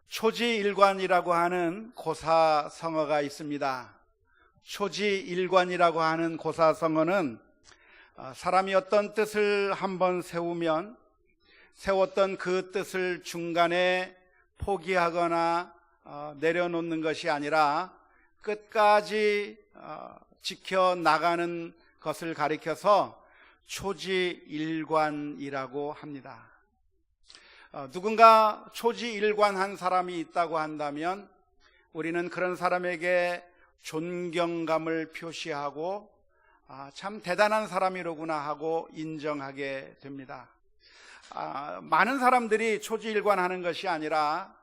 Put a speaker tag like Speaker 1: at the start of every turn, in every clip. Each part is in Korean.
Speaker 1: 초지일관이라고 하는 고사성어가 있습니다. 초지일관이라고 하는 고사성어는 사람이 어떤 뜻을 한번 세우면 세웠던 그 뜻을 중간에 포기하거나 내려놓는 것이 아니라 끝까지 지켜나가는 것을 가리켜서 초지일관이라고 합니다. 누군가 초지일관한 사람이 있다고 한다면 우리는 그런 사람에게 존경감을 표시하고 참 대단한 사람이로구나 하고 인정하게 됩니다. 많은 사람들이 초지일관하는 것이 아니라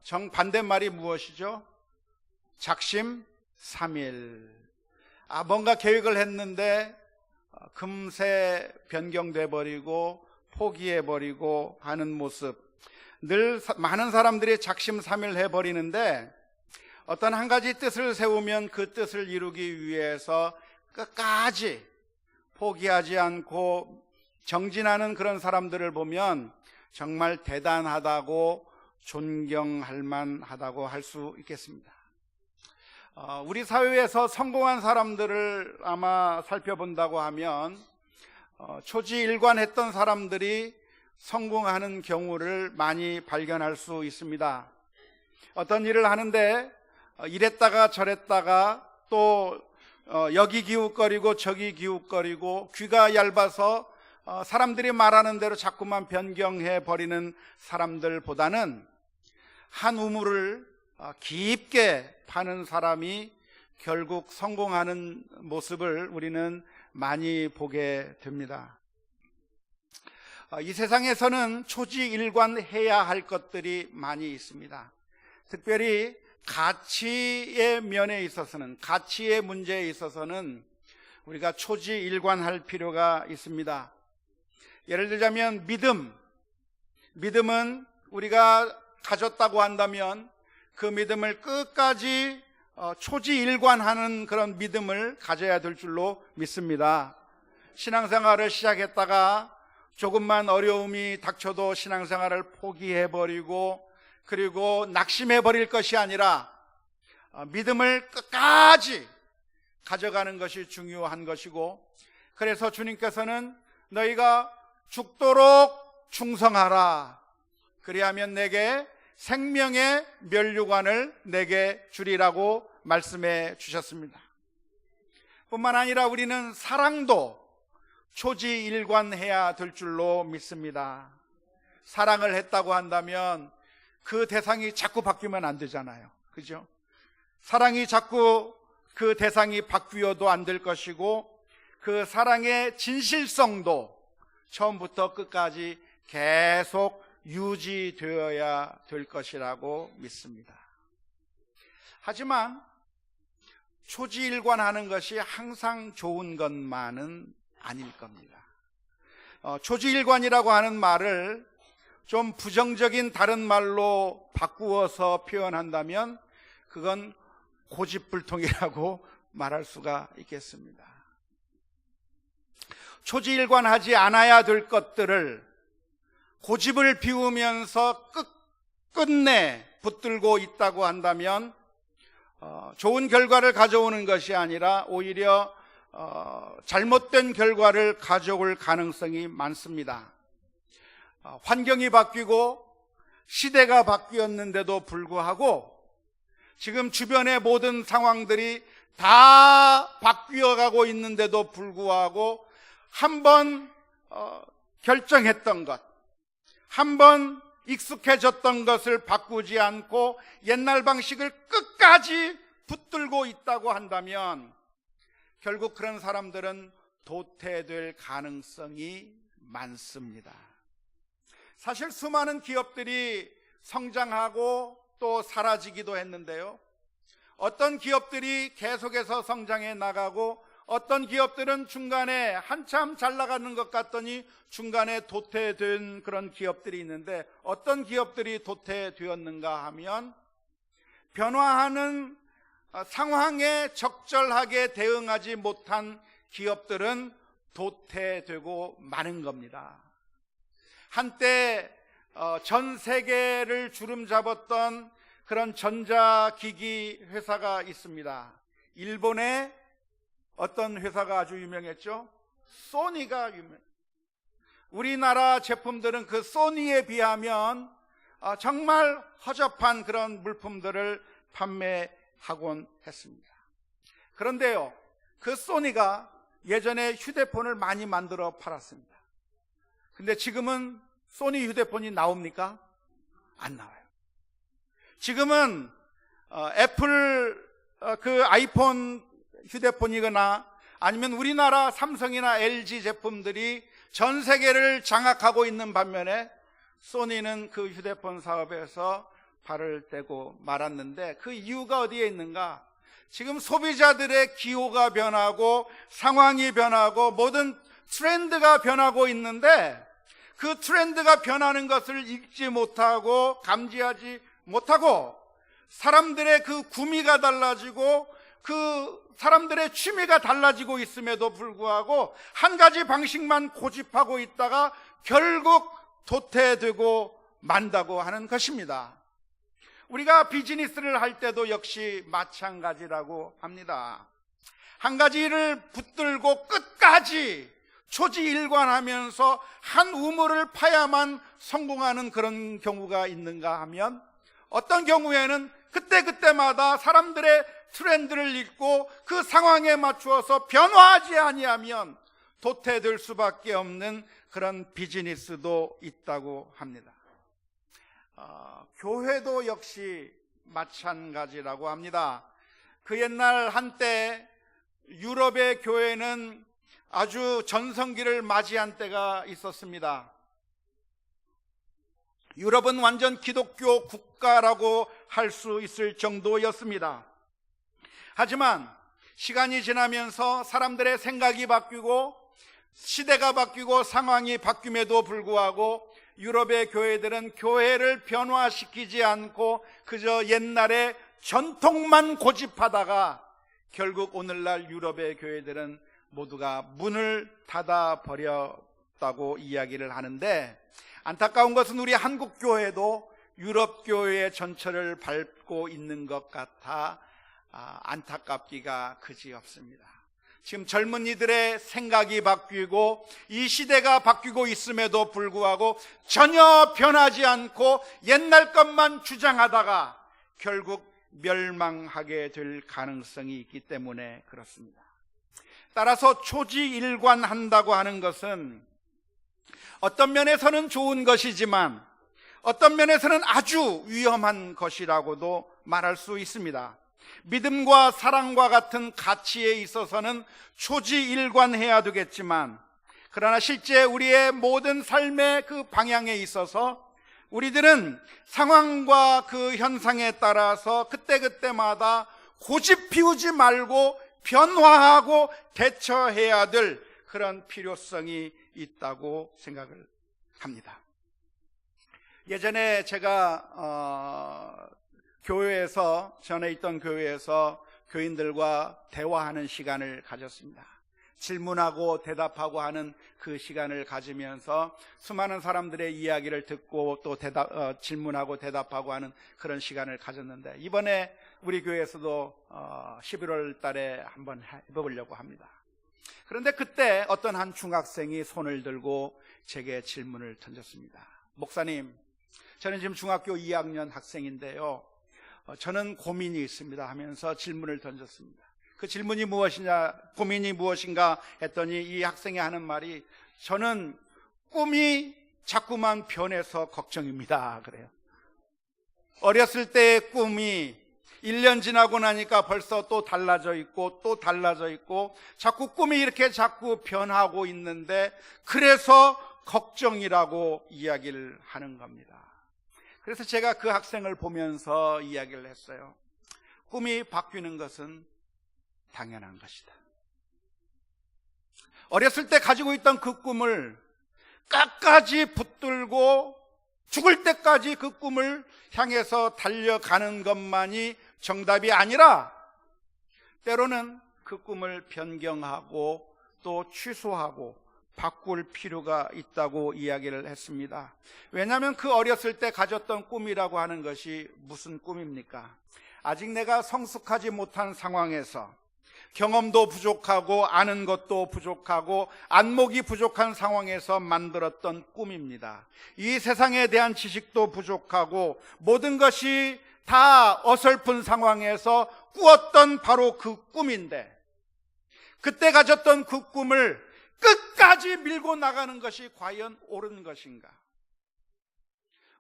Speaker 1: 정반대말이 무엇이죠? 작심삼일. 뭔가 계획을 했는데 금세 변경돼 버리고 포기해 버리고 하는 모습. 늘 많은 사람들이 작심삼일 해버리는데 어떤 한 가지 뜻을 세우면 그 뜻을 이루기 위해서 끝까지 포기하지 않고 정진하는 그런 사람들을 보면 정말 대단하다고 존경할 만하다고 할 수 있겠습니다. 우리 사회에서 성공한 사람들을 아마 살펴본다고 하면 초지일관했던 사람들이 성공하는 경우를 많이 발견할 수 있습니다. 어떤 일을 하는데 이랬다가 저랬다가 또 여기 기웃거리고 저기 기웃거리고 귀가 얇아서 사람들이 말하는 대로 자꾸만 변경해 버리는 사람들보다는 한 우물을 깊게 파는 사람이 결국 성공하는 모습을 우리는 많이 보게 됩니다. 이 세상에서는 초지일관해야 할 것들이 많이 있습니다. 특별히 가치의 면에 있어서는, 가치의 문제에 있어서는 우리가 초지일관할 필요가 있습니다. 예를 들자면 믿음은 우리가 가졌다고 한다면 그 믿음을 끝까지 초지일관하는 그런 믿음을 가져야 될 줄로 믿습니다. 신앙생활을 시작했다가 조금만 어려움이 닥쳐도 신앙생활을 포기해버리고 그리고 낙심해버릴 것이 아니라 믿음을 끝까지 가져가는 것이 중요한 것이고, 그래서 주님께서는 너희가 죽도록 충성하라. 그리하면 내게 생명의 면류관을 내게 주리라고 말씀해 주셨습니다. 뿐만 아니라 우리는 사랑도 초지일관해야 될 줄로 믿습니다. 사랑을 했다고 한다면 그 대상이 자꾸 바뀌면 안 되잖아요. 그죠? 사랑이 자꾸 그 대상이 바뀌어도 안 될 것이고, 그 사랑의 진실성도 처음부터 끝까지 계속 유지되어야 될 것이라고 믿습니다. 하지만 초지일관하는 것이 항상 좋은 것만은 아닐 겁니다. 초지일관이라고 하는 말을 좀 부정적인 다른 말로 바꾸어서 표현한다면 그건 고집불통이라고 말할 수가 있겠습니다. 초지일관하지 않아야 될 것들을 고집을 피우면서 끝내 붙들고 있다고 한다면 좋은 결과를 가져오는 것이 아니라 오히려 잘못된 결과를 가져올 가능성이 많습니다. 환경이 바뀌고 시대가 바뀌었는데도 불구하고 지금 주변의 모든 상황들이 다 바뀌어가고 있는데도 불구하고 한번 결정했던 것, 한번 익숙해졌던 것을 바꾸지 않고 옛날 방식을 끝까지 붙들고 있다고 한다면 결국 그런 사람들은 도태될 가능성이 많습니다. 사실 수많은 기업들이 성장하고 또 사라지기도 했는데요, 어떤 기업들이 계속해서 성장해 나가고 어떤 기업들은 중간에 한참 잘 나가는 것 같더니 중간에 도태된 그런 기업들이 있는데, 어떤 기업들이 도태되었는가 하면 변화하는 상황에 적절하게 대응하지 못한 기업들은 도태되고 마는 겁니다. 한때 전 세계를 주름잡았던 그런 전자기기 회사가 있습니다. 일본의 어떤 회사가 아주 유명했죠? 소니가 우리나라 제품들은 그 소니에 비하면 정말 허접한 그런 물품들을 판매하곤 했습니다. 그런데요, 그 소니가 예전에 휴대폰을 많이 만들어 팔았습니다. 근데 지금은 소니 휴대폰이 나옵니까? 안 나와요. 지금은 애플 그 아이폰 휴대폰이거나 아니면 우리나라 삼성이나 LG 제품들이 전 세계를 장악하고 있는 반면에 소니는 그 휴대폰 사업에서 발을 떼고 말았는데, 그 이유가 어디에 있는가? 지금 소비자들의 기호가 변하고 상황이 변하고 모든 트렌드가 변하고 있는데, 그 트렌드가 변하는 것을 읽지 못하고 감지하지 못하고 사람들의 그 구미가 달라지고 그 사람들의 취미가 달라지고 있음에도 불구하고 한 가지 방식만 고집하고 있다가 결국 도태되고 만다고 하는 것입니다. 우리가 비즈니스를 할 때도 역시 마찬가지라고 합니다. 한 가지를 붙들고 끝까지 초지일관하면서 한 우물을 파야만 성공하는 그런 경우가 있는가 하면, 어떤 경우에는 그때그때마다 사람들의 트렌드를 읽고 그 상황에 맞추어서 변화하지 아니하면 도태될 수밖에 없는 그런 비즈니스도 있다고 합니다. 교회도 역시 마찬가지라고 합니다. 그 옛날 한때 유럽의 교회는 아주 전성기를 맞이한 때가 있었습니다. 유럽은 완전 기독교 국가라고 할 수 있을 정도였습니다. 하지만 시간이 지나면서 사람들의 생각이 바뀌고 시대가 바뀌고 상황이 바뀜에도 불구하고 유럽의 교회들은 교회를 변화시키지 않고 그저 옛날의 전통만 고집하다가 결국 오늘날 유럽의 교회들은 모두가 문을 닫아 버렸다고 이야기를 하는데, 안타까운 것은 우리 한국 교회도 유럽 교회의 전철을 밟고 있는 것 같아 안타깝기가 그지없습니다. 지금 젊은이들의 생각이 바뀌고 이 시대가 바뀌고 있음에도 불구하고 전혀 변하지 않고 옛날 것만 주장하다가 결국 멸망하게 될 가능성이 있기 때문에 그렇습니다. 따라서 초지일관한다고 하는 것은 어떤 면에서는 좋은 것이지만 어떤 면에서는 아주 위험한 것이라고도 말할 수 있습니다. 믿음과 사랑과 같은 가치에 있어서는 초지일관해야 되겠지만, 그러나 실제 우리의 모든 삶의 그 방향에 있어서 우리들은 상황과 그 현상에 따라서 그때그때마다 고집 피우지 말고 변화하고 대처해야 될 그런 필요성이 있다고 생각을 합니다. 예전에 제가 교회에서, 전에 있던 교회에서 교인들과 대화하는 시간을 가졌습니다. 질문하고 대답하고 하는 그 시간을 가지면서 수많은 사람들의 이야기를 듣고 또 질문하고 대답하고 하는 그런 시간을 가졌는데, 이번에 우리 교회에서도 11월 달에 한번 해보려고 합니다. 그런데 그때 어떤 한 중학생이 손을 들고 제게 질문을 던졌습니다. 목사님, 저는 지금 중학교 2학년 학생인데요, 저는 고민이 있습니다 하면서 질문을 던졌습니다. 그 질문이 무엇이냐, 고민이 무엇인가 했더니 이 학생이 하는 말이, 저는 꿈이 자꾸만 변해서 걱정입니다 그래요. 어렸을 때의 꿈이 1년 지나고 나니까 벌써 또 달라져 있고 또 달라져 있고 자꾸 꿈이 이렇게 자꾸 변하고 있는데 그래서 걱정이라고 이야기를 하는 겁니다. 그래서 제가 그 학생을 보면서 이야기를 했어요. 꿈이 바뀌는 것은 당연한 것이다. 어렸을 때 가지고 있던 그 꿈을 끝까지 붙들고 죽을 때까지 그 꿈을 향해서 달려가는 것만이 정답이 아니라 때로는 그 꿈을 변경하고 또 취소하고 바꿀 필요가 있다고 이야기를 했습니다. 왜냐하면 그 어렸을 때 가졌던 꿈이라고 하는 것이 무슨 꿈입니까? 아직 내가 성숙하지 못한 상황에서 경험도 부족하고 아는 것도 부족하고 안목이 부족한 상황에서 만들었던 꿈입니다. 이 세상에 대한 지식도 부족하고 모든 것이 다 어설픈 상황에서 꾸었던 바로 그 꿈인데, 그때 가졌던 그 꿈을 끝까지 밀고 나가는 것이 과연 옳은 것인가?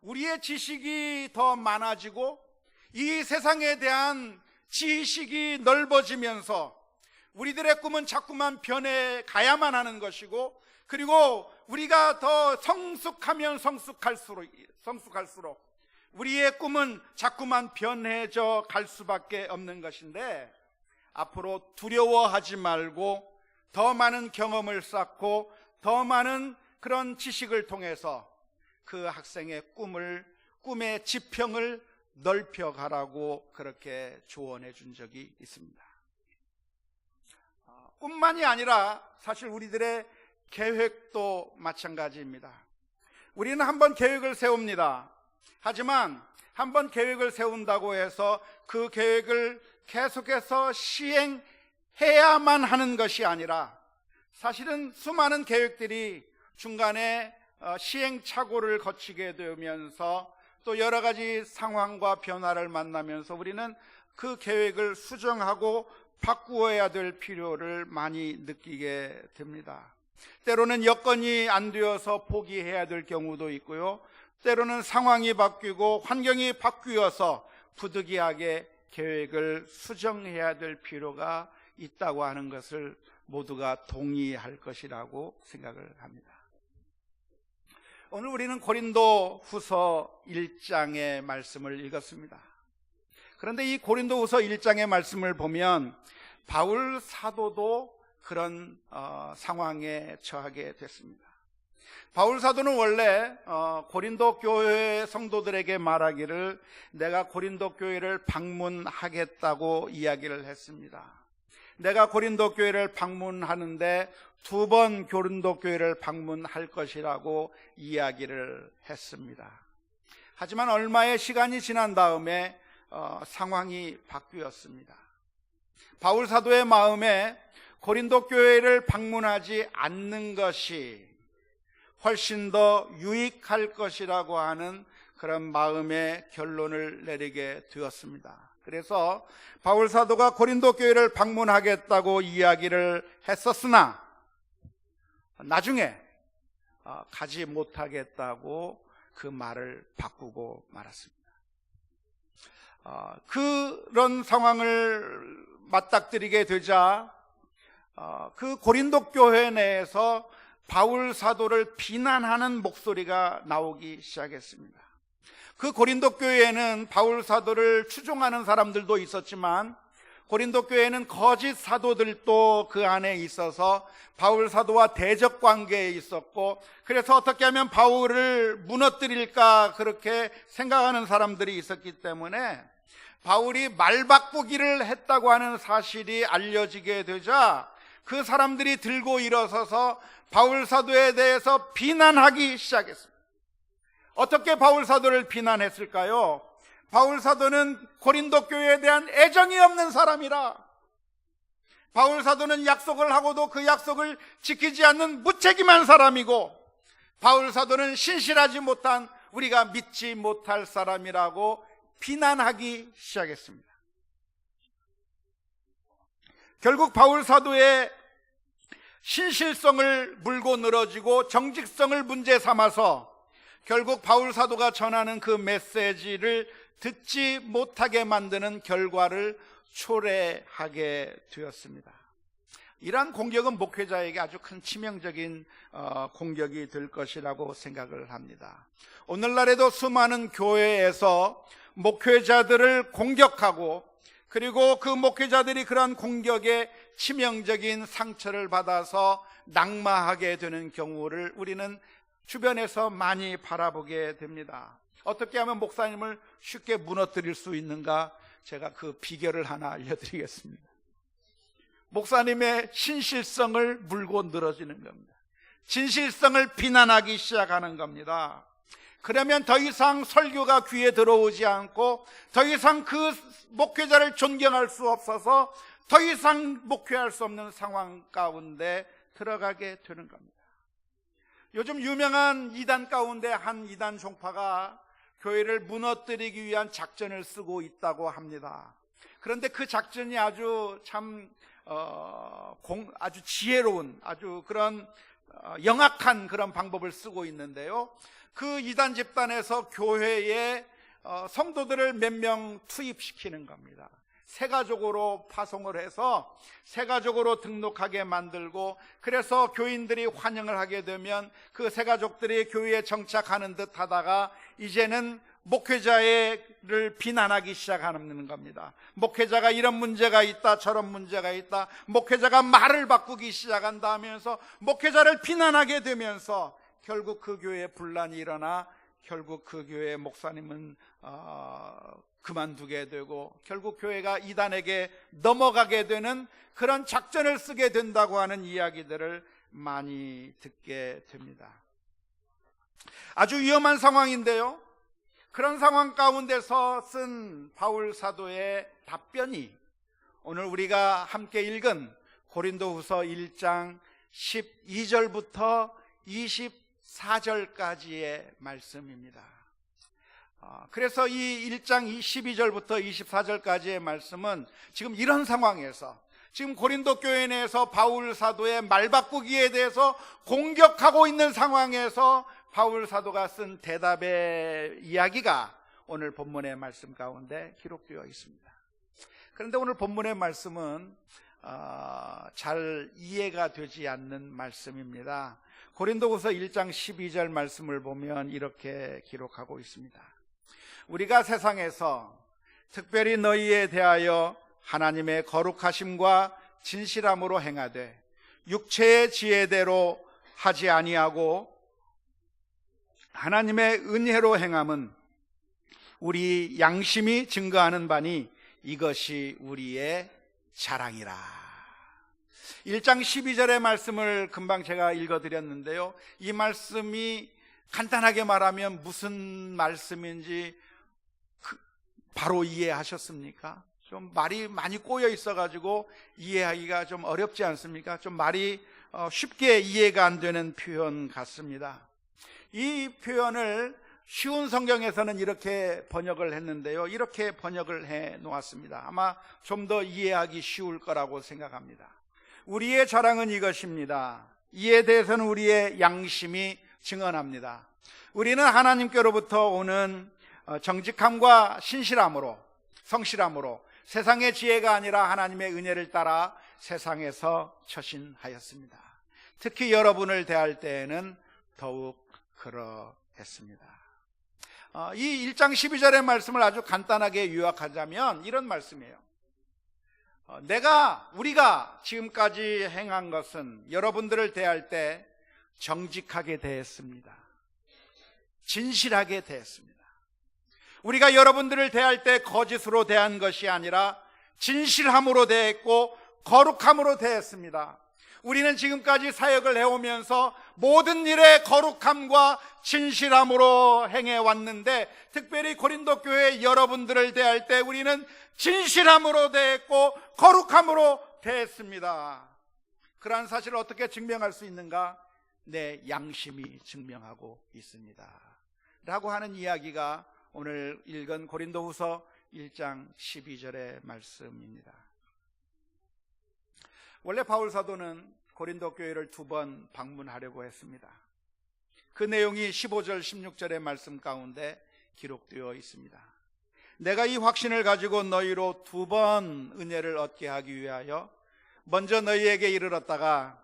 Speaker 1: 우리의 지식이 더 많아지고 이 세상에 대한 지식이 넓어지면서 우리들의 꿈은 자꾸만 변해 가야만 하는 것이고, 그리고 우리가 더 성숙하면 성숙할수록 우리의 꿈은 자꾸만 변해져 갈 수밖에 없는 것인데, 앞으로 두려워하지 말고 더 많은 경험을 쌓고 더 많은 그런 지식을 통해서 그 학생의 꿈의 지평을 넓혀가라고 그렇게 조언해 준 적이 있습니다. 꿈만이 아니라 사실 우리들의 계획도 마찬가지입니다. 우리는 한번 계획을 세웁니다. 하지만 한번 계획을 세운다고 해서 그 계획을 계속해서 시행해야만 하는 것이 아니라, 사실은 수많은 계획들이 중간에 시행착오를 거치게 되면서 또 여러 가지 상황과 변화를 만나면서 우리는 그 계획을 수정하고 바꾸어야 될 필요를 많이 느끼게 됩니다. 때로는 여건이 안 되어서 포기해야 될 경우도 있고요, 때로는 상황이 바뀌고 환경이 바뀌어서 부득이하게 계획을 수정해야 될 필요가 있다고 하는 것을 모두가 동의할 것이라고 생각을 합니다. 오늘 우리는 고린도 후서 1장의 말씀을 읽었습니다. 그런데 이 고린도 후서 1장의 말씀을 보면 바울 사도도 그런 상황에 처하게 됐습니다. 바울 사도는 원래 고린도 교회 성도들에게 말하기를 내가 고린도 교회를 방문하겠다고 이야기를 했습니다. 내가 고린도 교회를 방문하는데 2번 고린도 교회를 방문할 것이라고 이야기를 했습니다. 하지만 얼마의 시간이 지난 다음에 상황이 바뀌었습니다. 바울 사도의 마음에 고린도 교회를 방문하지 않는 것이 훨씬 더 유익할 것이라고 하는 그런 마음의 결론을 내리게 되었습니다. 그래서 바울 사도가 고린도 교회를 방문하겠다고 이야기를 했었으나 나중에 가지 못하겠다고 그 말을 바꾸고 말았습니다. 그런 상황을 맞닥뜨리게 되자 그 고린도 교회 내에서 바울 사도를 비난하는 목소리가 나오기 시작했습니다. 그 고린도 교회에는 바울 사도를 추종하는 사람들도 있었지만 고린도 교회에는 거짓 사도들도 그 안에 있어서 바울 사도와 대적 관계에 있었고, 그래서 어떻게 하면 바울을 무너뜨릴까 그렇게 생각하는 사람들이 있었기 때문에 바울이 말바꾸기를 했다고 하는 사실이 알려지게 되자 그 사람들이 들고 일어서서 바울 사도에 대해서 비난하기 시작했습니다. 어떻게 바울 사도를 비난했을까요? 바울 사도는 고린도 교회에 대한 애정이 없는 사람이라, 바울 사도는 약속을 하고도 그 약속을 지키지 않는 무책임한 사람이고, 바울 사도는 신실하지 못한, 우리가 믿지 못할 사람이라고 비난하기 시작했습니다. 결국 바울 사도의 신실성을 물고 늘어지고 정직성을 문제 삼아서 결국 바울 사도가 전하는 그 메시지를 듣지 못하게 만드는 결과를 초래하게 되었습니다. 이러한 공격은 목회자에게 아주 큰 치명적인 공격이 될 것이라고 생각을 합니다. 오늘날에도 수많은 교회에서 목회자들을 공격하고, 그리고 그 목회자들이 그러한 공격에 치명적인 상처를 받아서 낙마하게 되는 경우를 우리는 주변에서 많이 바라보게 됩니다. 어떻게 하면 목사님을 쉽게 무너뜨릴 수 있는가? 제가 그 비결을 하나 알려드리겠습니다. 목사님의 신실성을 물고 늘어지는 겁니다. 진실성을 비난하기 시작하는 겁니다. 그러면 더 이상 설교가 귀에 들어오지 않고 더 이상 그 목회자를 존경할 수 없어서 더 이상 목회할 수 없는 상황 가운데 들어가게 되는 겁니다. 요즘 유명한 이단 가운데 한 이단 종파가 교회를 무너뜨리기 위한 작전을 쓰고 있다고 합니다. 그런데 그 작전이 아주 아주 지혜로운, 아주 그런 영악한 그런 방법을 쓰고 있는데요. 그 이단 집단에서 교회에 성도들을 몇 명 투입시키는 겁니다. 세가족으로 파송을 해서 세가족으로 등록하게 만들고, 그래서 교인들이 환영을 하게 되면 그 세가족들이 교회에 정착하는 듯 하다가 이제는 목회자를 비난하기 시작하는 겁니다. 목회자가 이런 문제가 있다, 저런 문제가 있다, 목회자가 말을 바꾸기 시작한다 하면서 목회자를 비난하게 되면서 결국 그 교회에 분란이 일어나 결국 그 교회의 목사님은 그만두게 되고 결국 교회가 이단에게 넘어가게 되는 그런 작전을 쓰게 된다고 하는 이야기들을 많이 듣게 됩니다. 아주 위험한 상황인데요, 그런 상황 가운데서 쓴 바울 사도의 답변이 오늘 우리가 함께 읽은 고린도후서 1장 12절부터 24절까지의 말씀입니다. 그래서 이 1장 12절부터 24절까지의 말씀은 지금 이런 상황에서, 지금 고린도 교회 내에서 바울 사도의 말바꾸기에 대해서 공격하고 있는 상황에서 바울 사도가 쓴 대답의 이야기가 오늘 본문의 말씀 가운데 기록되어 있습니다. 그런데 오늘 본문의 말씀은 잘 이해가 되지 않는 말씀입니다. 고린도후서 1장 12절 말씀을 보면 이렇게 기록하고 있습니다. 우리가 세상에서 특별히 너희에 대하여 하나님의 거룩하심과 진실함으로 행하되 육체의 지혜대로 하지 아니하고 하나님의 은혜로 행함은 우리 양심이 증거하는 바니 이것이 우리의 자랑이라. 1장 12절의 말씀을 금방 제가 읽어드렸는데요, 이 말씀이 간단하게 말하면 무슨 말씀인지 바로 이해하셨습니까? 좀 말이 많이 꼬여 있어가지고 이해하기가 좀 어렵지 않습니까? 좀 말이 쉽게 이해가 안 되는 표현 같습니다. 이 표현을 쉬운 성경에서는 이렇게 번역을 했는데요, 이렇게 번역을 해 놓았습니다. 아마 좀 더 이해하기 쉬울 거라고 생각합니다. 우리의 자랑은 이것입니다. 이에 대해서는 우리의 양심이 증언합니다. 우리는 하나님께로부터 오는 정직함과 신실함으로, 성실함으로 세상의 지혜가 아니라 하나님의 은혜를 따라 세상에서 처신하였습니다. 특히 여러분을 대할 때에는 더욱 그러했습니다. 이 1장 12절의 말씀을 아주 간단하게 요약하자면 이런 말씀이에요. 우리가 지금까지 행한 것은 여러분들을 대할 때 정직하게 대했습니다. 진실하게 대했습니다. 우리가 여러분들을 대할 때 거짓으로 대한 것이 아니라 진실함으로 대했고 거룩함으로 대했습니다. 우리는 지금까지 사역을 해오면서 모든 일에 거룩함과 진실함으로 행해왔는데, 특별히 고린도 교회 여러분들을 대할 때 우리는 진실함으로 대했고 거룩함으로 대했습니다. 그러한 사실을 어떻게 증명할 수 있는가? 내 양심이 증명하고 있습니다 라고 하는 이야기가 오늘 읽은 고린도후서 1장 12절의 말씀입니다. 원래 바울 사도는 고린도 교회를 2번 방문하려고 했습니다. 그 내용이 15절 16절의 말씀 가운데 기록되어 있습니다. 내가 이 확신을 가지고 너희로 2번 은혜를 얻게 하기 위하여 먼저 너희에게 이르렀다가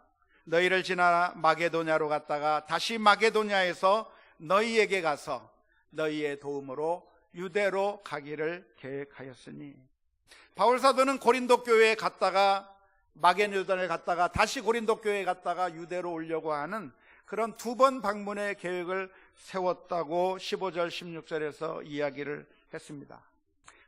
Speaker 1: 너희를 지나 마게도냐로 갔다가 다시 마게도냐에서 너희에게 가서 너희의 도움으로 유대로 가기를 계획하였으니, 바울 사도는 고린도 교회에 갔다가 마게도냐를 갔다가 다시 고린도 교회에 갔다가 유대로 오려고 하는 그런 2번 방문의 계획을 세웠다고 15절 16절에서 이야기를 했습니다.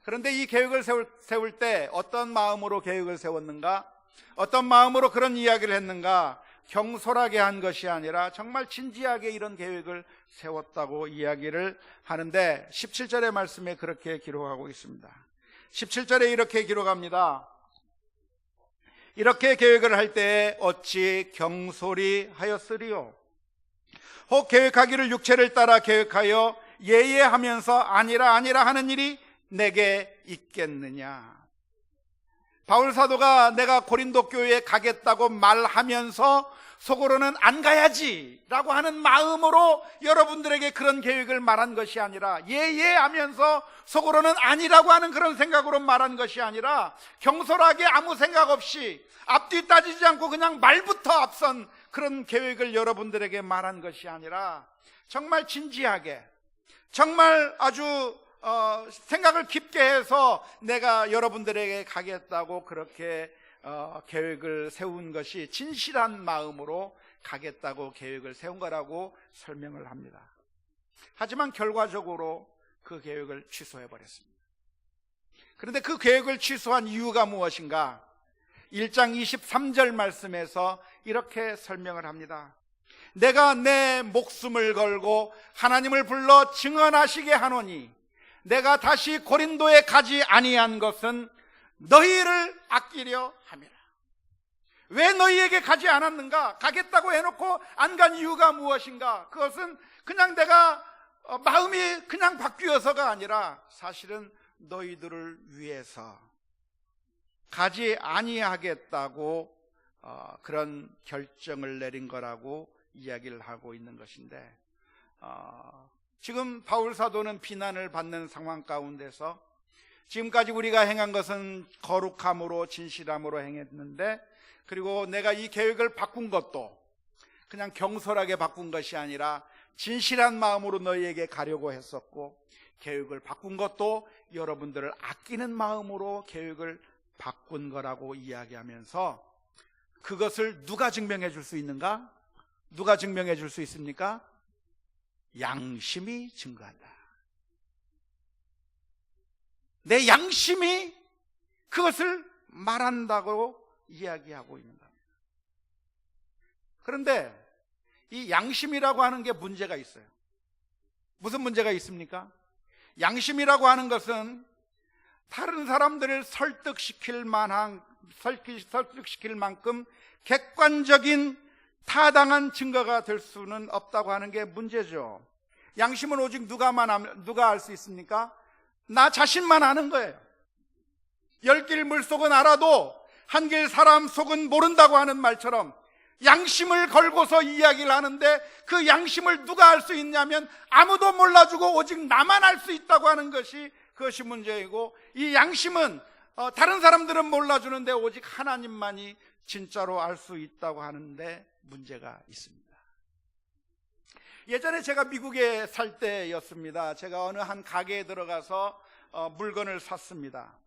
Speaker 1: 그런데 이 계획을 세울 때 어떤 마음으로 계획을 세웠는가? 어떤 마음으로 그런 이야기를 했는가? 경솔하게 한 것이 아니라 정말 진지하게 이런 계획을 세웠다고 이야기를 하는데 17절의 말씀에 그렇게 기록하고 있습니다. 17절에 이렇게 기록합니다. 이렇게 계획을 할 때에 어찌 경솔히 하였으리요? 혹 계획하기를 육체를 따라 계획하여 예예하면서 아니라 하는 일이 내게 있겠느냐? 바울 사도가 내가 고린도 교회에 가겠다고 말하면서 속으로는 안 가야지 라고 하는 마음으로 여러분들에게 그런 계획을 말한 것이 아니라 예예하면서 속으로는 아니라고 하는 그런 생각으로 말한 것이 아니라 경솔하게 아무 생각 없이 앞뒤 따지지 않고 그냥 말부터 앞선 그런 계획을 여러분들에게 말한 것이 아니라 정말 진지하게, 정말 아주 생각을 깊게 해서 내가 여러분들에게 가겠다고 그렇게 계획을 세운 것이 진실한 마음으로 가겠다고 계획을 세운 거라고 설명을 합니다. 하지만 결과적으로 그 계획을 취소해 버렸습니다. 그런데 그 계획을 취소한 이유가 무엇인가? 1장 23절 말씀에서 이렇게 설명을 합니다. 내가 내 목숨을 걸고 하나님을 불러 증언하시게 하노니 내가 다시 고린도에 가지 아니한 것은 너희를 아끼려 함이라. 왜 너희에게 가지 않았는가? 가겠다고 해놓고 안 간 이유가 무엇인가? 그것은 그냥 내가 마음이 그냥 바뀌어서가 아니라 사실은 너희들을 위해서 가지 아니하겠다고 그런 결정을 내린 거라고 이야기를 하고 있는 것인데, 지금 바울 사도는 비난을 받는 상황 가운데서 지금까지 우리가 행한 것은 거룩함으로 진실함으로 행했는데, 그리고 내가 이 계획을 바꾼 것도 그냥 경솔하게 바꾼 것이 아니라 진실한 마음으로 너희에게 가려고 했었고, 계획을 바꾼 것도 여러분들을 아끼는 마음으로 계획을 바꾼 거라고 이야기하면서 그것을 누가 증명해 줄 수 있는가? 누가 증명해 줄 수 있습니까? 양심이 증거한다. 내 양심이 그것을 말한다고 이야기하고 있는 겁니다. 그런데 이 양심이라고 하는 게 문제가 있어요. 무슨 문제가 있습니까? 양심이라고 하는 것은 다른 사람들을 설득시킬 만큼 객관적인 타당한 증거가 될 수는 없다고 하는 게 문제죠. 양심은 오직 누가 알 수 있습니까? 나 자신만 아는 거예요. 10길 물속은 알아도 한 길 사람 속은 모른다고 하는 말처럼 양심을 걸고서 이야기를 하는데 그 양심을 누가 알 수 있냐면 아무도 몰라주고 오직 나만 알 수 있다고 하는 그것이 문제이고, 이 양심은 다른 사람들은 몰라주는데 오직 하나님만이 진짜로 알 수 있다고 하는데 문제가 있습니다. 예전에 제가 미국에 살 때였습니다. 제가 어느 한 가게에 들어가서 물건을 샀습니다.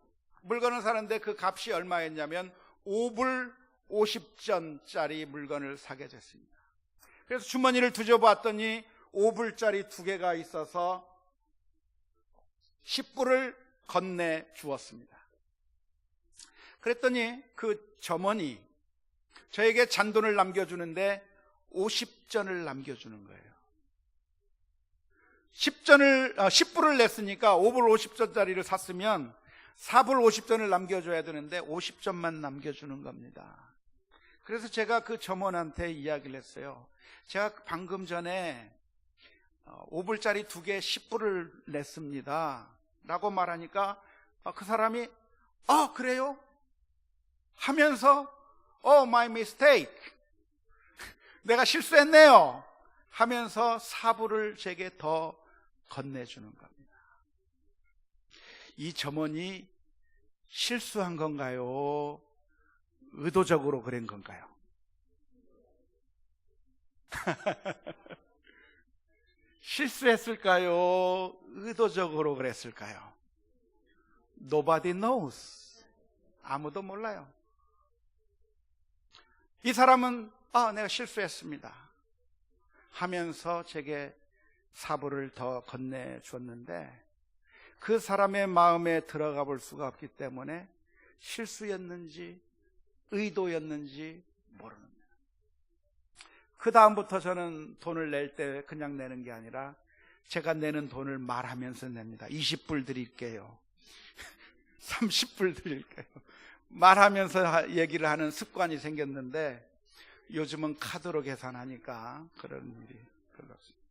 Speaker 1: 물건을 사는데 그 값이 얼마였냐면 5불 50전짜리 물건을 사게 됐습니다. 그래서 주머니를 뒤져봤더니 5불짜리 2개가 있어서 10불을 건네 주었습니다. 그랬더니 그 점원이 저에게 잔돈을 남겨주는데 50전을 남겨주는 거예요. 10불을 냈으니까 5불 50전짜리를 샀으면 4불 50전을 남겨줘야 되는데 50전만 남겨주는 겁니다. 그래서 제가 그 점원한테 이야기를 했어요. 제가 방금 전에 5불짜리 2개 10불을 냈습니다 라고 말하니까 그 사람이 그래요? 하면서 my mistake, 내가 실수했네요 하면서 4불을 제게 더 건네주는 겁니다. 이 점원이 실수한 건가요? 의도적으로 그런 건가요? 실수했을까요? 의도적으로 그랬을까요? Nobody knows. 아무도 몰라요. 이 사람은 내가 실수했습니다 하면서 제게 4불을 더 건네줬는데 그 사람의 마음에 들어가 볼 수가 없기 때문에 실수였는지 의도였는지 모르는 거예요. 그 다음부터 저는 돈을 낼 때 그냥 내는 게 아니라 제가 내는 돈을 말하면서 냅니다. 20불 드릴게요. 30불 드릴게요. 말하면서 얘기를 하는 습관이 생겼는데 요즘은 카드로 계산하니까 그런 일이 별로 없습니다.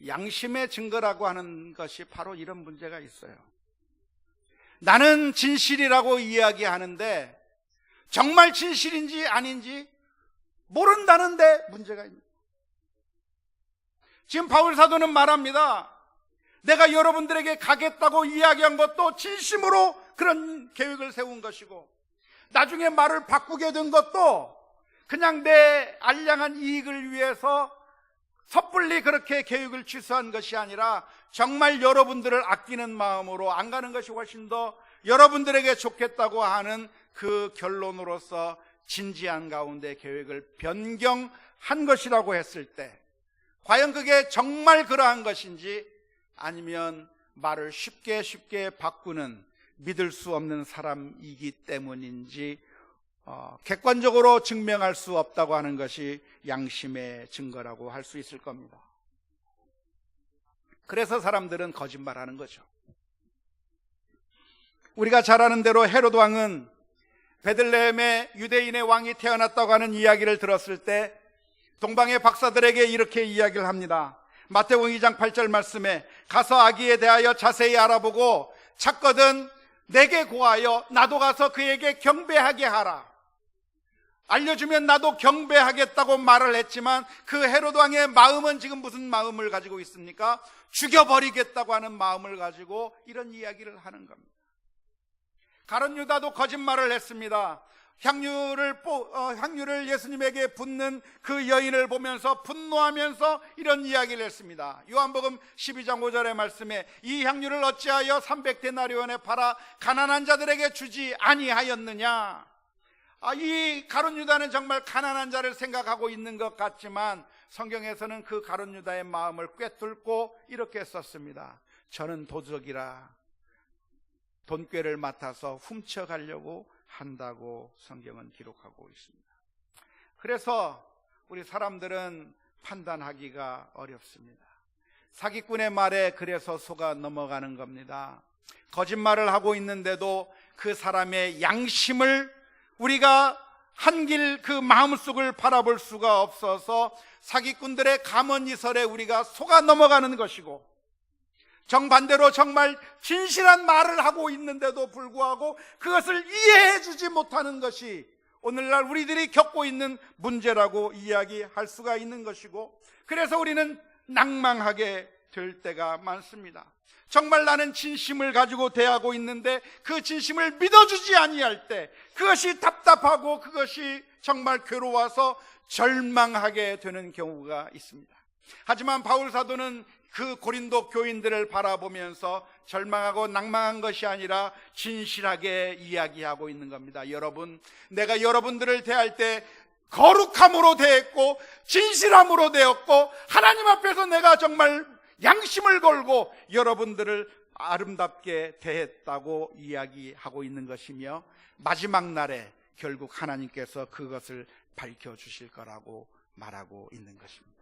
Speaker 1: 양심의 증거라고 하는 것이 바로 이런 문제가 있어요. 나는 진실이라고 이야기하는데 정말 진실인지 아닌지 모른다는데 문제가 있습니다. 지금 바울 사도는 말합니다. 내가 여러분들에게 가겠다고 이야기한 것도 진심으로 그런 계획을 세운 것이고, 나중에 말을 바꾸게 된 것도 그냥 내 알량한 이익을 위해서 섣불리 그렇게 계획을 취소한 것이 아니라 정말 여러분들을 아끼는 마음으로 안 가는 것이 훨씬 더 여러분들에게 좋겠다고 하는 그 결론으로서 진지한 가운데 계획을 변경한 것이라고 했을 때, 과연 그게 정말 그러한 것인지 아니면 말을 쉽게 바꾸는 믿을 수 없는 사람이기 때문인지 객관적으로 증명할 수 없다고 하는 것이 양심의 증거라고 할 수 있을 겁니다. 그래서 사람들은 거짓말하는 거죠. 우리가 잘 아는 대로 헤롯 왕은 베들레헴에 유대인의 왕이 태어났다고 하는 이야기를 들었을 때 동방의 박사들에게 이렇게 이야기를 합니다. 마태복음 2장 8절 말씀에 가서 아기에 대하여 자세히 알아보고 찾거든 내게 고하여 나도 가서 그에게 경배하게 하라. 알려주면 나도 경배하겠다고 말을 했지만 그 헤롯 왕의 마음은 지금 무슨 마음을 가지고 있습니까? 죽여버리겠다고 하는 마음을 가지고 이런 이야기를 하는 겁니다. 가룟 유다도 거짓말을 했습니다. 향유를 예수님에게 붓는 그 여인을 보면서 분노하면서 이런 이야기를 했습니다. 요한복음 12장 5절의 말씀에 이 향유를 어찌하여 300데나리온에 팔아 가난한 자들에게 주지 아니하였느냐. 이 가룟 유다는 정말 가난한 자를 생각하고 있는 것 같지만 성경에서는 그 가룟 유다의 마음을 꿰뚫고 이렇게 썼습니다. 저는 도적이라 돈꾀를 맡아서 훔쳐가려고 한다고 성경은 기록하고 있습니다. 그래서 우리 사람들은 판단하기가 어렵습니다. 사기꾼의 말에 그래서 속아 넘어가는 겁니다. 거짓말을 하고 있는데도 그 사람의 양심을 우리가 한길 그 마음속을 바라볼 수가 없어서 사기꾼들의 감언이설에 우리가 속아 넘어가는 것이고, 정반대로 정말 진실한 말을 하고 있는데도 불구하고 그것을 이해해 주지 못하는 것이 오늘날 우리들이 겪고 있는 문제라고 이야기할 수가 있는 것이고, 그래서 우리는 낭망하게 될 때가 많습니다. 정말 나는 진심을 가지고 대하고 있는데 그 진심을 믿어주지 아니할 때 그것이 답답하고 그것이 정말 괴로워서 절망하게 되는 경우가 있습니다. 하지만 바울 사도는 그 고린도 교인들을 바라보면서 절망하고 낭망한 것이 아니라 진실하게 이야기하고 있는 겁니다. 여러분, 내가 여러분들을 대할 때 거룩함으로 대했고 진실함으로 대했고 하나님 앞에서 내가 정말 양심을 걸고 여러분들을 아름답게 대했다고 이야기하고 있는 것이며, 마지막 날에 결국 하나님께서 그것을 밝혀주실 거라고 말하고 있는 것입니다.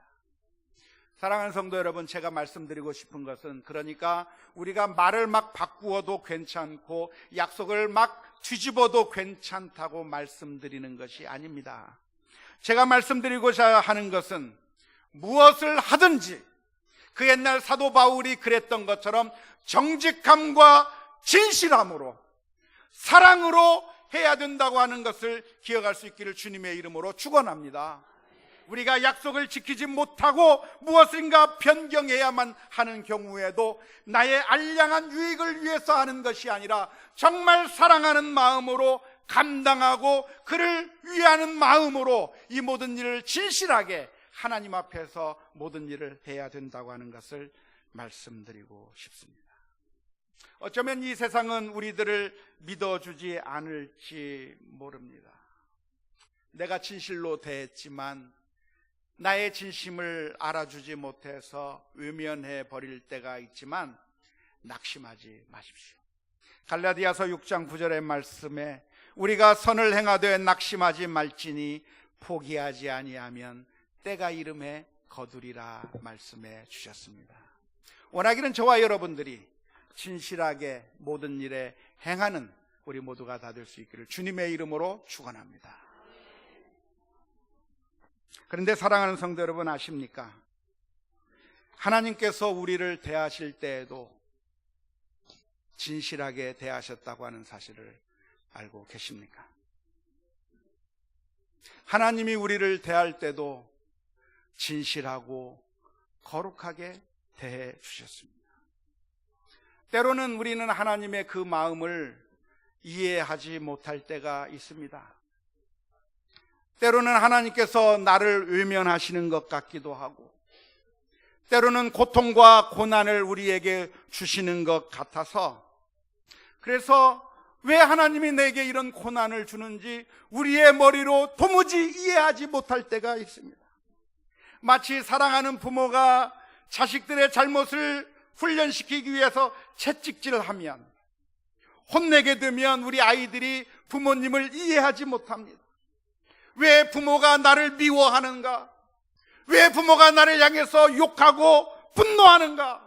Speaker 1: 사랑하는 성도 여러분, 제가 말씀드리고 싶은 것은, 그러니까 우리가 말을 막 바꾸어도 괜찮고 약속을 막 뒤집어도 괜찮다고 말씀드리는 것이 아닙니다. 제가 말씀드리고자 하는 것은 무엇을 하든지 그 옛날 사도 바울이 그랬던 것처럼 정직함과 진실함으로 사랑으로 해야 된다고 하는 것을 기억할 수 있기를 주님의 이름으로 축원합니다. 우리가 약속을 지키지 못하고 무엇인가 변경해야만 하는 경우에도 나의 알량한 유익을 위해서 하는 것이 아니라 정말 사랑하는 마음으로 감당하고 그를 위하는 마음으로 이 모든 일을 진실하게 하나님 앞에서 모든 일을 해야 된다고 하는 것을 말씀드리고 싶습니다. 어쩌면 이 세상은 우리들을 믿어주지 않을지 모릅니다. 내가 진실로 대했지만 나의 진심을 알아주지 못해서 외면해 버릴 때가 있지만 낙심하지 마십시오. 갈라디아서 6장 9절의 말씀에 우리가 선을 행하되 낙심하지 말지니 포기하지 아니하면 때가 이름에 거두리라 말씀해 주셨습니다. 원하기는 저와 여러분들이 진실하게 모든 일에 행하는 우리 모두가 다 될 수 있기를 주님의 이름으로 축원합니다. 그런데 사랑하는 성도 여러분, 아십니까? 하나님께서 우리를 대하실 때에도 진실하게 대하셨다고 하는 사실을 알고 계십니까? 하나님이 우리를 대할 때도 진실하고 거룩하게 대해 주셨습니다. 때로는 우리는 하나님의 그 마음을 이해하지 못할 때가 있습니다. 때로는 하나님께서 나를 외면하시는 것 같기도 하고, 때로는 고통과 고난을 우리에게 주시는 것 같아서, 그래서 왜 하나님이 내게 이런 고난을 주는지 우리의 머리로 도무지 이해하지 못할 때가 있습니다. 마치 사랑하는 부모가 자식들의 잘못을 훈련시키기 위해서 채찍질하면, 혼내게 되면 우리 아이들이 부모님을 이해하지 못합니다. 왜 부모가 나를 미워하는가? 왜 부모가 나를 향해서 욕하고 분노하는가?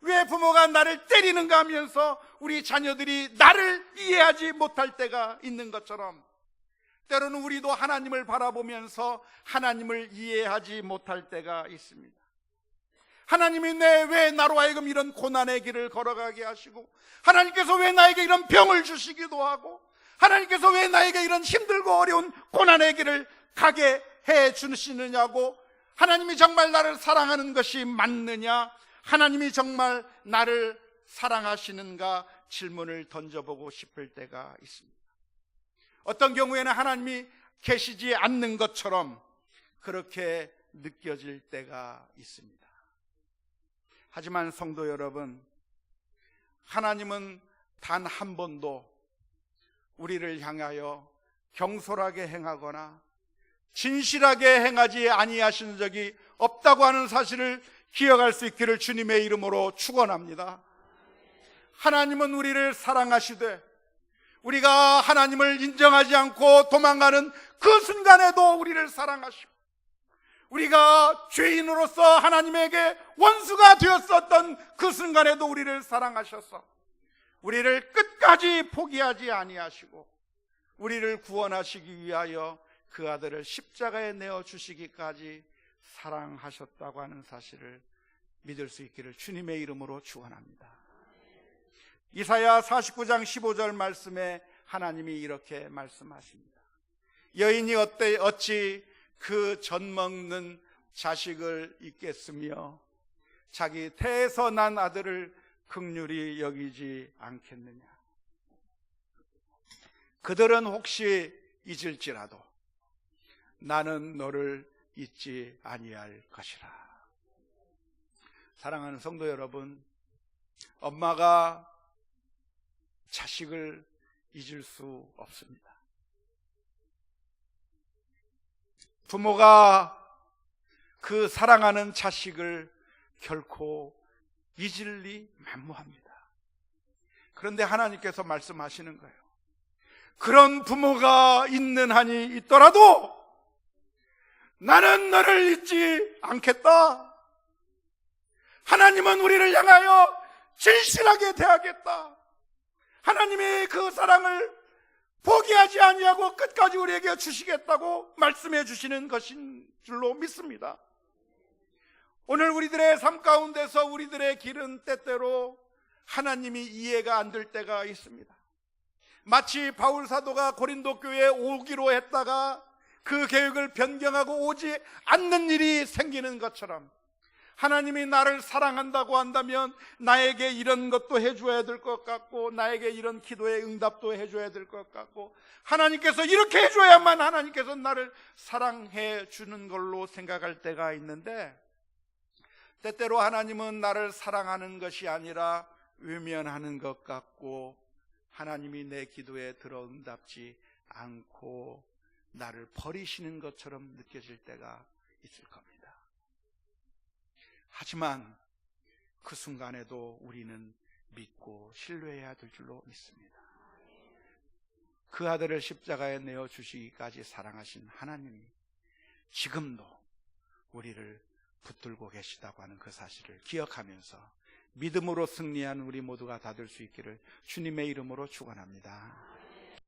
Speaker 1: 왜 부모가 나를 때리는가 하면서 우리 자녀들이 나를 이해하지 못할 때가 있는 것처럼, 때로는 우리도 하나님을 바라보면서 하나님을 이해하지 못할 때가 있습니다. 하나님이 왜 나로 하여금 이런 고난의 길을 걸어가게 하시고, 하나님께서 왜 나에게 이런 병을 주시기도 하고, 하나님께서 왜 나에게 이런 힘들고 어려운 고난의 길을 가게 해 주시느냐고, 하나님이 정말 나를 사랑하는 것이 맞느냐, 하나님이 정말 나를 사랑하시는가 질문을 던져보고 싶을 때가 있습니다. 어떤 경우에는 하나님이 계시지 않는 것처럼 그렇게 느껴질 때가 있습니다. 하지만 성도 여러분, 하나님은 단 한 번도 우리를 향하여 경솔하게 행하거나 진실하게 행하지 아니하신 적이 없다고 하는 사실을 기억할 수 있기를 주님의 이름으로 축원합니다. 하나님은 우리를 사랑하시되, 우리가 하나님을 인정하지 않고 도망가는 그 순간에도 우리를 사랑하시고, 우리가 죄인으로서 하나님에게 원수가 되었었던 그 순간에도 우리를 사랑하셔서 우리를 끝까지 포기하지 아니하시고 우리를 구원하시기 위하여 그 아들을 십자가에 내어주시기까지 사랑하셨다고 하는 사실을 믿을 수 있기를 주님의 이름으로 축원합니다. 이사야 49장 15절 말씀에 하나님이 이렇게 말씀하십니다. 여인이 어찌 그 젖먹는 자식을 잊겠으며 자기 태에서 난 아들을 긍휼히 여기지 않겠느냐. 그들은 혹시 잊을지라도 나는 너를 잊지 아니할 것이라. 사랑하는 성도 여러분, 엄마가 자식을 잊을 수 없습니다. 부모가 그 사랑하는 자식을 결코 잊을 리 만무합니다. 그런데 하나님께서 말씀하시는 거예요. 그런 부모가 있는 한이 있더라도 나는 너를 잊지 않겠다. 하나님은 우리를 향하여 진실하게 대하겠다. 하나님이 그 사랑을 포기하지 아니하고 끝까지 우리에게 주시겠다고 말씀해 주시는 것인 줄로 믿습니다. 오늘 우리들의 삶 가운데서 우리들의 길은 때때로 하나님이 이해가 안 될 때가 있습니다. 마치 바울 사도가 고린도 교회에 오기로 했다가 그 계획을 변경하고 오지 않는 일이 생기는 것처럼, 하나님이 나를 사랑한다고 한다면 나에게 이런 것도 해줘야 될 것 같고, 나에게 이런 기도의 응답도 해줘야 될 것 같고, 하나님께서 이렇게 해줘야만 하나님께서 나를 사랑해 주는 걸로 생각할 때가 있는데, 때때로 하나님은 나를 사랑하는 것이 아니라 외면하는 것 같고, 하나님이 내 기도에 들어 응답지 않고 나를 버리시는 것처럼 느껴질 때가 있을 겁니다. 하지만 그 순간에도 우리는 믿고 신뢰해야 될 줄로 믿습니다. 그 아들을 십자가에 내어 주시기까지 사랑하신 하나님이 지금도 우리를 붙들고 계시다고 하는 그 사실을 기억하면서 믿음으로 승리한 우리 모두가 다 될 수 있기를 주님의 이름으로 축원합니다.